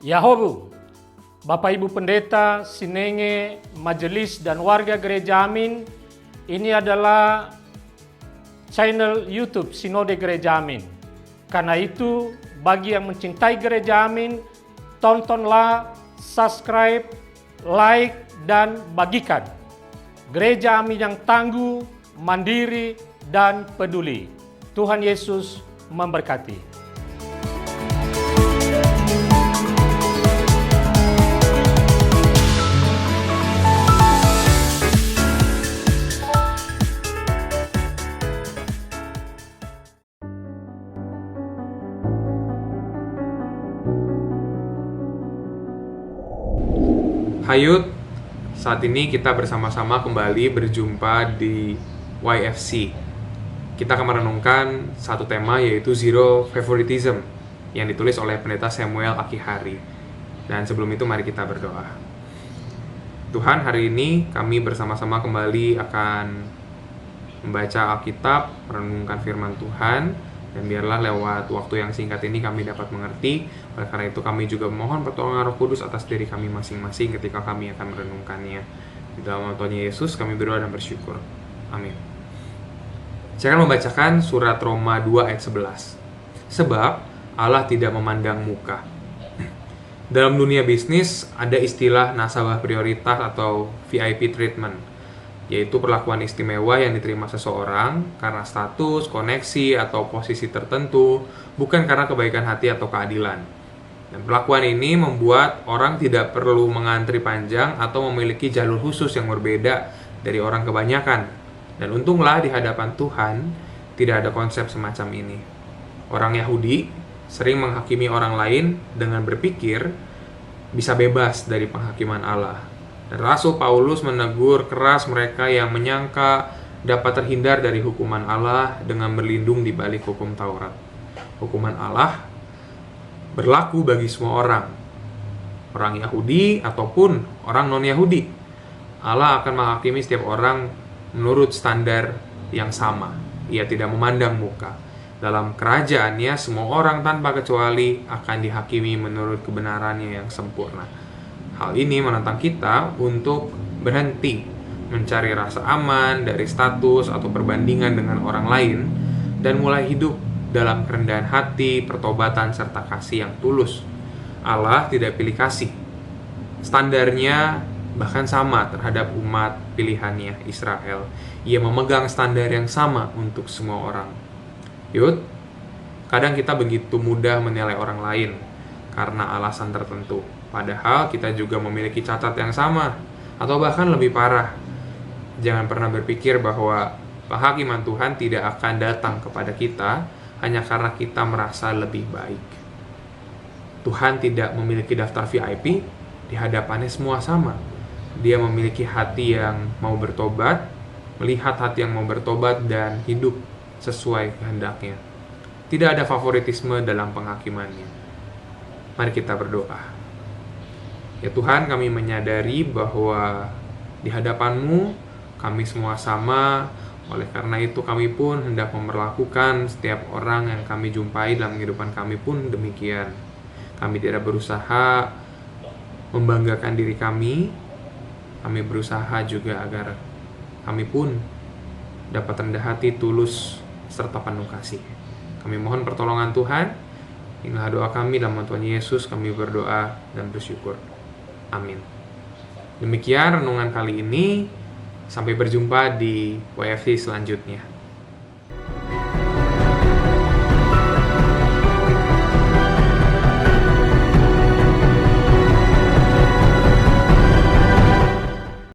Yahobu, Bapak Ibu Pendeta, Sinenge, Majelis dan warga Gereja Amin, ini adalah channel YouTube Sinode Gereja Amin. Karena itu, bagi yang mencintai Gereja Amin, tontonlah, subscribe, like, dan bagikan. Gereja Amin yang tangguh, mandiri, dan peduli. Tuhan Yesus memberkati. Hayut, saat ini kita bersama-sama kembali berjumpa di YFC. Kita akan merenungkan satu tema, yaitu Zero Favoritism, yang ditulis oleh Pendeta Samuel Akihari. Dan sebelum itu mari kita berdoa. Tuhan, hari ini kami bersama-sama kembali akan membaca Alkitab, merenungkan firman Tuhan, dan biarlah lewat waktu yang singkat ini kami dapat mengerti. Oleh karena itu kami juga memohon pertolongan Roh Kudus atas diri kami masing-masing ketika kami akan merenungkannya. Di dalam nama Tuhan Yesus kami berdoa dan bersyukur. Amin. Saya akan membacakan surat Roma 2 ayat 11. Sebab Allah tidak memandang muka. Dalam dunia bisnis ada istilah nasabah prioritas atau VIP treatment, yaitu perlakuan istimewa yang diterima seseorang karena status, koneksi, atau posisi tertentu, bukan karena kebaikan hati atau keadilan. Dan perlakuan ini membuat orang tidak perlu mengantri panjang atau memiliki jalur khusus yang berbeda dari orang kebanyakan. Dan untunglah di hadapan Tuhan tidak ada konsep semacam ini. Orang Yahudi sering menghakimi orang lain dengan berpikir bisa bebas dari penghakiman Allah. Dan Rasul Paulus menegur keras mereka yang menyangka dapat terhindar dari hukuman Allah dengan berlindung di balik hukum Taurat. Hukuman Allah berlaku bagi semua orang Yahudi ataupun orang non-Yahudi. Allah akan menghakimi setiap orang menurut standar yang sama. Ia tidak memandang muka. Dalam kerajaannya, semua orang tanpa kecuali akan dihakimi menurut kebenarannya yang sempurna. Hal ini menantang kita untuk berhenti mencari rasa aman dari status atau perbandingan dengan orang lain dan mulai hidup dalam kerendahan hati, pertobatan, serta kasih yang tulus. Allah tidak pilih kasih. Standarnya bahkan sama terhadap umat pilihannya Israel. Ia memegang standar yang sama untuk semua orang. Kadang kita begitu mudah menilai orang lain karena alasan tertentu. Padahal kita juga memiliki catat yang sama, atau bahkan lebih parah. Jangan pernah berpikir bahwa penghakiman Tuhan tidak akan datang kepada kita hanya karena kita merasa lebih baik. Tuhan tidak memiliki daftar VIP, di hadapannya semua sama. Dia memiliki hati yang mau bertobat, melihat hati yang mau bertobat dan hidup sesuai kehendaknya. Tidak ada favoritisme dalam penghakimannya. Mari kita berdoa. Ya Tuhan, kami menyadari bahwa di hadapan-Mu kami semua sama. Oleh karena itu kami pun hendak memperlakukan setiap orang yang kami jumpai dalam kehidupan kami pun demikian. Kami tidak berusaha membanggakan diri kami. Kami berusaha juga agar kami pun dapat rendah hati, tulus, serta penuh kasih. Kami mohon pertolongan Tuhan. Inilah doa kami dalam nama Tuhan Yesus, kami berdoa dan bersyukur. Amin. Demikian renungan kali ini. Sampai berjumpa di YFC selanjutnya.